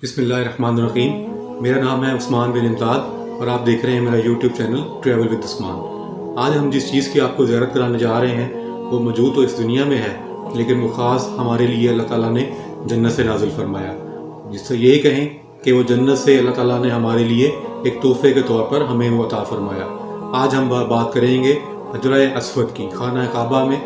بسم اللہ الرحمن الرحیم۔ میرا نام ہے عثمان بن امداد اور آپ دیکھ رہے ہیں میرا یوٹیوب چینل ٹریول ود عثمان۔ آج ہم جس چیز کی آپ کو زیارت کرانے جا رہے ہیں وہ موجود تو اس دنیا میں ہے، لیکن وہ خاص ہمارے لیے اللہ تعالیٰ نے جنت سے نازل فرمایا، جس سے یہی کہیں کہ وہ جنت سے اللہ تعالیٰ نے ہمارے لیے ایک تحفے کے طور پر ہمیں وہ عطا فرمایا۔ آج ہم بات کریں گے حجرہ اسود کی، خانہ کعبہ میں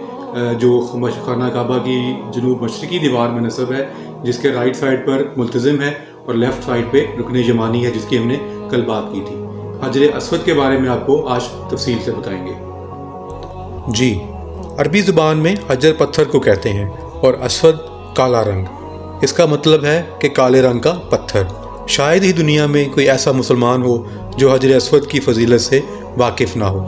جو خانہ کعبہ کی جنوب مشرقی دیوار میں نصب ہے، جس کے رائٹ سائڈ پر ملتزم ہے اور لیفٹ سائڈ پہ رکن یمانی ہے، جس کی ہم نے کل بات کی تھی۔ حجر اسود کے بارے میں آپ کو آج تفصیل سے بتائیں گے۔ جی، عربی زبان میں حجر پتھر کو کہتے ہیں اور اسود کالا رنگ، اس کا مطلب ہے کہ کالے رنگ کا پتھر۔ شاید ہی دنیا میں کوئی ایسا مسلمان ہو جو حجر اسود کی فضیلت سے واقف نہ ہو۔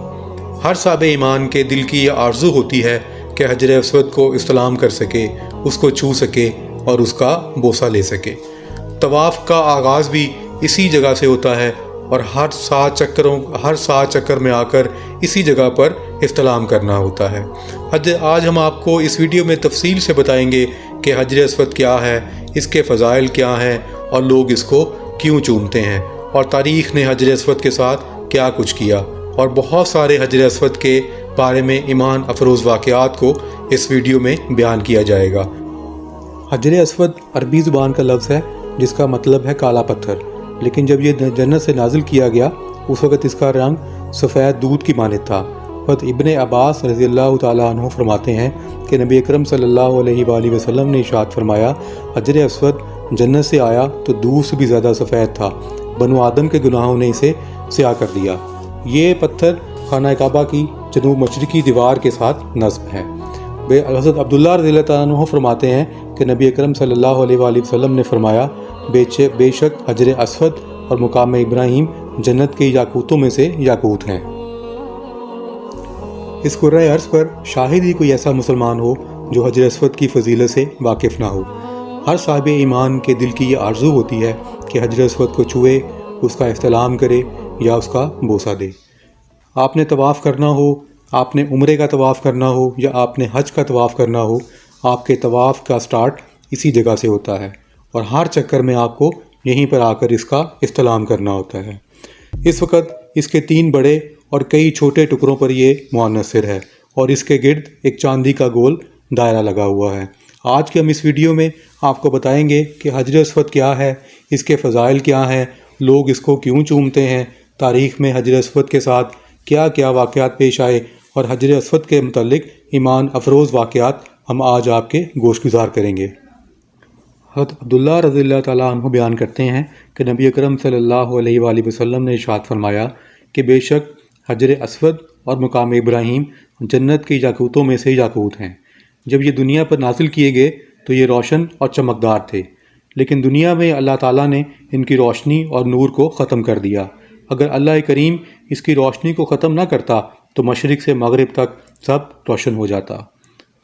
ہر صاحب ایمان کے دل کی یہ آرزو ہوتی ہے کہ حجر اسود کو استلام کر سکے، اس کو چھو سکے اور اس کا بوسہ لے سکے۔ طواف کا آغاز بھی اسی جگہ سے ہوتا ہے اور ہر 7 چکر میں آ کر اسی جگہ پر استلام کرنا ہوتا ہے۔ آج ہم آپ کو اس ویڈیو میں تفصیل سے بتائیں گے کہ حجر اسود کیا ہے، اس کے فضائل کیا ہیں اور لوگ اس کو کیوں چومتے ہیں، اور تاریخ نے حجر اسود کے ساتھ کیا کچھ کیا، اور بہت سارے حجر اسود کے بارے میں ایمان افروز واقعات کو اس ویڈیو میں بیان کیا جائے گا۔ حجر اسود عربی زبان کا لفظ ہے جس کا مطلب ہے کالا پتھر، لیکن جب یہ جنت سے نازل کیا گیا اس وقت اس کا رنگ سفید دودھ کی مانند تھا۔ حضرت ابن عباس رضی اللہ تعالیٰ عنہ فرماتے ہیں کہ نبی اکرم صلی اللہ علیہ وآلہ وسلم نے ارشاد فرمایا، حجر اسود جنت سے آیا تو دودھ سے بھی زیادہ سفید تھا، بنو آدم کے گناہوں نے اسے سیاہ کر دیا۔ یہ پتھر خانہ کعبہ کی جنوب مشرقی دیوار کے ساتھ نصب ہے۔ حضرت عبداللہ رضی اللہ تعالیٰ عنہ فرماتے ہیں کہ نبی اکرم صلی اللہ علیہ وآلہ وسلم نے فرمایا، بے شک حجر اسود اور مقام ابراہیم جنت کے یاقوتوں میں سے یاقوت ہیں۔ اس کرۂ ارض پر شاید ہی کوئی ایسا مسلمان ہو جو حجر اسود کی فضیلت سے واقف نہ ہو۔ ہر صاحب ایمان کے دل کی یہ آرزو ہوتی ہے کہ حجر اسود کو چھوئے، اس کا استلام کرے یا اس کا بوسہ دے۔ آپ نے طواف کرنا ہو، آپ نے عمرے کا طواف کرنا ہو یا آپ نے حج کا طواف کرنا ہو، آپ کے طواف کا سٹارٹ اسی جگہ سے ہوتا ہے اور ہر چکر میں آپ کو یہیں پر آ کر اس کا استلام کرنا ہوتا ہے۔ اس وقت اس کے 3 بڑے اور کئی چھوٹے ٹکڑوں پر یہ منحصر ہے اور اس کے گرد ایک چاندی کا گول دائرہ لگا ہوا ہے۔ آج کے ہم اس ویڈیو میں آپ کو بتائیں گے کہ حجر اسود کیا ہے، اس کے فضائل کیا ہیں، لوگ اس کو کیوں چومتے ہیں، تاریخ میں حجر اسود کے ساتھ کیا کیا واقعات پیش آئے، اور حجر اسود کے متعلق ایمان افروز واقعات ہم آج آپ کے گوش گزار کریں گے۔ حضرت عبداللہ رضی اللہ تعالیٰ عنہ بیان کرتے ہیں کہ نبی اکرم صلی اللہ علیہ وآلہ وسلم نے ارشاد فرمایا کہ بے شک حجر اسود اور مقام ابراہیم جنت کے یاقوتوں میں سے یاقوت ہیں۔ جب یہ دنیا پر نازل کیے گئے تو یہ روشن اور چمکدار تھے، لیکن دنیا میں اللہ تعالیٰ نے ان کی روشنی اور نور کو ختم کر دیا۔ اگر اللہ کریم اس کی روشنی کو ختم نہ کرتا تو مشرق سے مغرب تک سب روشن ہو جاتا۔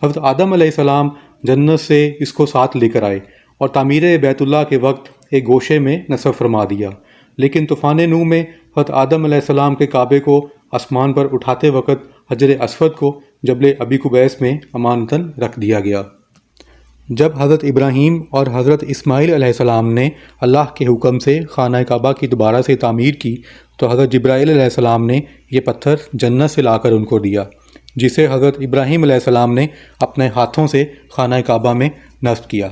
حضرت آدم علیہ السلام جنت سے اس کو ساتھ لے کر آئے اور تعمیر بیت اللہ کے وقت ایک گوشے میں نصب فرما دیا، لیکن طوفان نوح میں حضرت آدم علیہ السلام کے کعبے کو آسمان پر اٹھاتے وقت حجر اسود کو جبل ابی قبیس میں امانتاً رکھ دیا گیا۔ جب حضرت ابراہیم اور حضرت اسماعیل علیہ السلام نے اللہ کے حکم سے خانہ کعبہ کی دوبارہ سے تعمیر کی تو حضرت جبرائیل علیہ السلام نے یہ پتھر جنت سے لا کر ان کو دیا، جسے حضرت ابراہیم علیہ السلام نے اپنے ہاتھوں سے خانہ کعبہ میں نصب کیا۔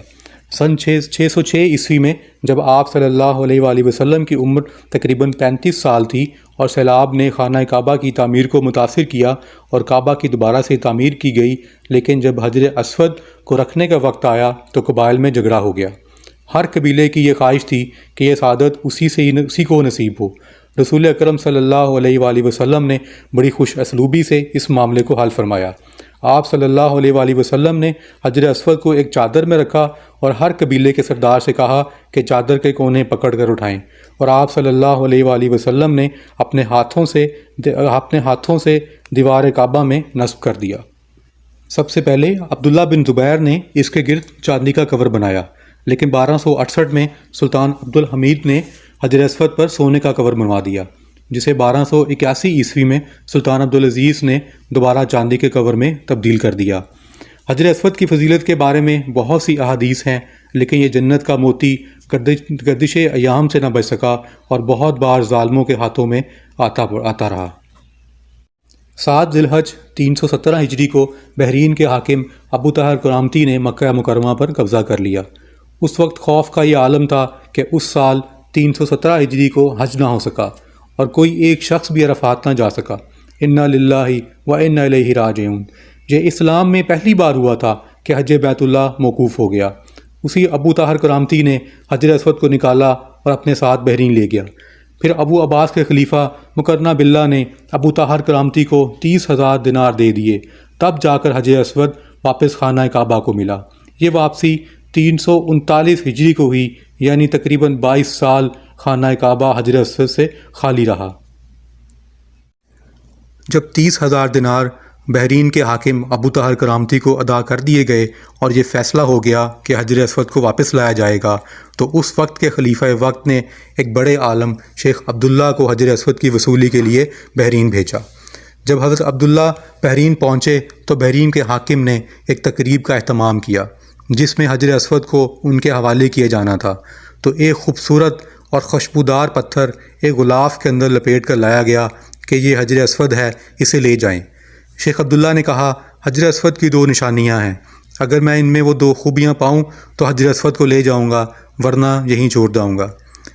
سن 606 عیسوی میں جب آپ صلی اللہ علیہ وآلہ وسلم کی عمر تقریباً 35 سال تھی اور سیلاب نے خانہ کعبہ کی تعمیر کو متاثر کیا اور کعبہ کی دوبارہ سے تعمیر کی گئی، لیکن جب حجر اسود کو رکھنے کا وقت آیا تو قبائل میں جھگڑا ہو گیا۔ ہر قبیلے کی یہ خواہش تھی کہ یہ سعادت اسی کو نصیب ہو۔ رسول اکرم صلی اللہ علیہ وآلہ وسلم نے بڑی خوش اسلوبی سے اس معاملے کو حل فرمایا۔ آپ صلی اللہ علیہ وآلہ وسلم نے حجر اسود کو ایک چادر میں رکھا اور ہر قبیلے کے سردار سے کہا کہ چادر کے کونے پکڑ کر اٹھائیں، اور آپ صلی اللہ علیہ وآلہ وسلم نے اپنے ہاتھوں سے دیوار کعبہ میں نصب کر دیا۔ سب سے پہلے عبداللہ بن زبیر نے اس کے گرد چاندی کا کور بنایا، لیکن 1268 میں سلطان عبد الحمید نے حجر اسود پر سونے کا کور بنوا دیا، جسے 1281 عیسوی میں سلطان عبدالعزیز نے دوبارہ چاندی کے کور میں تبدیل کر دیا۔ حجر اسود کی فضیلت کے بارے میں بہت سی احادیث ہیں، لیکن یہ جنت کا موتی گردش ایام سے نہ بچ سکا اور بہت بار ظالموں کے ہاتھوں میں آتا رہا۔ 7 ذی الحج 317 ہجری کو بحرین کے حاکم ابو طاہر کرامتی نے مکہ مکرمہ پر قبضہ کر لیا۔ اس وقت خوف کا یہ عالم تھا کہ اس سال 317 ہجری کو حج نہ ہو سکا اور کوئی ایک شخص بھی عرفات نہ جا سکا۔ انا للہ و انا الیہ راجعون۔ یہ اسلام میں پہلی بار ہوا تھا کہ حج بیت اللہ موقوف ہو گیا۔ اسی ابو طاہر کرامتی نے حجر اسود کو نکالا اور اپنے ساتھ بحرین لے گیا۔ پھر ابو عباس کے خلیفہ مقرنہ باللہ نے ابو طاہر کرامتی کو 30,000 دینار دے دیے، تب جا کر حجر اسود واپس خانہ کعبہ کو ملا۔ یہ واپسی 339 ہجری کو ہوئی، یعنی تقریباً 22 سال خانہ کعبہ حجر اسود سے خالی رہا۔ جب 30,000 دینار بحرین کے حاکم ابو طاہر کرامتی کو ادا کر دیے گئے اور یہ فیصلہ ہو گیا کہ حجر اسود کو واپس لایا جائے گا، تو اس وقت کے خلیفہ وقت نے ایک بڑے عالم شیخ عبداللہ کو حجر اسود کی وصولی کے لیے بحرین بھیجا۔ جب حضرت عبداللہ بحرین پہنچے تو بحرین کے حاکم نے ایک تقریب کا اہتمام کیا جس میں حجر اسود کو ان کے حوالے کیا جانا تھا۔ تو ایک خوبصورت اور خوشبودار پتھر ایک غلاف کے اندر لپیٹ کر لایا گیا کہ یہ حجر اسود ہے، اسے لے جائیں۔ شیخ عبداللہ نے کہا، حجر اسود کی 2 نشانیاں ہیں، اگر میں ان میں وہ 2 خوبیاں پاؤں تو حجر اسود کو لے جاؤں گا، ورنہ یہیں چھوڑ جاؤں گا۔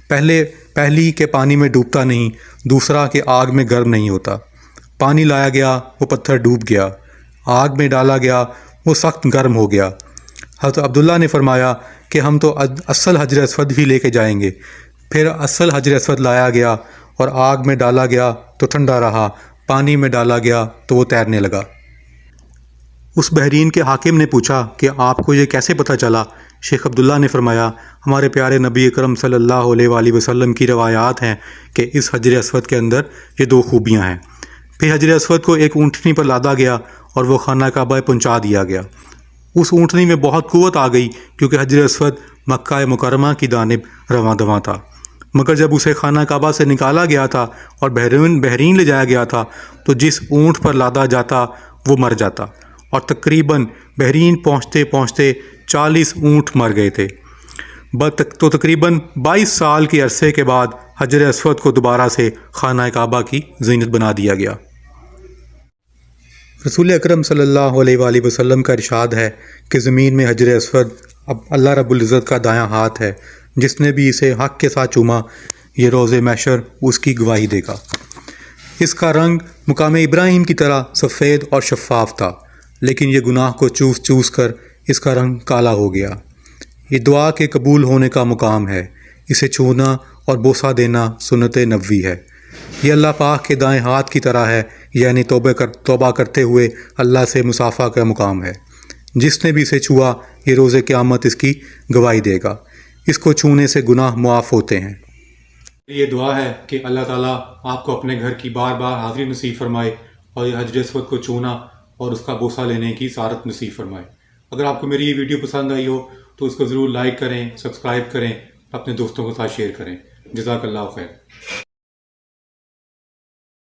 پہلی کہ پانی میں ڈوبتا نہیں، دوسرا کہ آگ میں گرم نہیں ہوتا۔ پانی لایا گیا، وہ پتھر ڈوب گیا، آگ میں ڈالا گیا، وہ سخت گرم ہو گیا۔ حضرت عبداللہ نے فرمایا کہ ہم تو اصل حجر اسود ہی لے کے جائیں گے۔ پھر اصل حجر اسود لایا گیا اور آگ میں ڈالا گیا تو ٹھنڈا رہا، پانی میں ڈالا گیا تو وہ تیرنے لگا۔ اس بحرین کے حاکم نے پوچھا کہ آپ کو یہ کیسے پتہ چلا؟ شیخ عبداللہ نے فرمایا، ہمارے پیارے نبی اکرم صلی اللہ علیہ وآلہ وسلم کی روایات ہیں کہ اس حجر اسود کے اندر یہ 2 خوبیاں ہیں۔ پھر حجر اسود کو ایک اونٹنی پر لادا گیا اور وہ خانہ کعبہ پہنچا دیا گیا۔ اس اونٹنی میں بہت قوت آ گئی کیونکہ حجر اسود مکہ مکرمہ کی جانب رواں دواں تھا، مگر جب اسے خانہ کعبہ سے نکالا گیا تھا اور بحرین لے جایا گیا تھا تو جس اونٹ پر لادا جاتا وہ مر جاتا، اور تقریباً بحرین پہنچتے پہنچتے 40 اونٹ مر گئے تھے۔ تو تقریباً 22 سال کے عرصے کے بعد حجر اسود کو دوبارہ سے خانہ کعبہ کی زینت بنا دیا گیا۔ رسول اکرم صلی اللہ علیہ وآلہ وسلم کا ارشاد ہے کہ زمین میں حجر اسود اب اللہ رب العزت کا دایاں ہاتھ ہے، جس نے بھی اسے حق کے ساتھ چوما یہ روز محشر اس کی گواہی دے گا۔ اس کا رنگ مقام ابراہیم کی طرح سفید اور شفاف تھا، لیکن یہ گناہ کو چوس چوس کر اس کا رنگ کالا ہو گیا۔ یہ دعا کے قبول ہونے کا مقام ہے، اسے چھونا اور بوسہ دینا سنت نبوی ہے۔ یہ اللہ پاک کے دائیں ہاتھ کی طرح ہے، یعنی توبہ کرتے ہوئے اللہ سے مصافحہ کا مقام ہے۔ جس نے بھی اسے چھوا یہ روز قیامت اس کی گواہی دے گا، اس کو چھونے سے گناہ معاف ہوتے ہیں۔ یہ دعا ہے کہ اللہ تعالیٰ آپ کو اپنے گھر کی بار بار حاضری نصیب فرمائے اور یہ حجر اسود کو چھونا اور اس کا بوسہ لینے کی سعادت نصیب فرمائے۔ اگر آپ کو میری یہ ویڈیو پسند آئی ہو تو اس کو ضرور لائک کریں، سبسکرائب کریں، اپنے دوستوں کے ساتھ شیئر کریں۔ جزاک اللہ خیر۔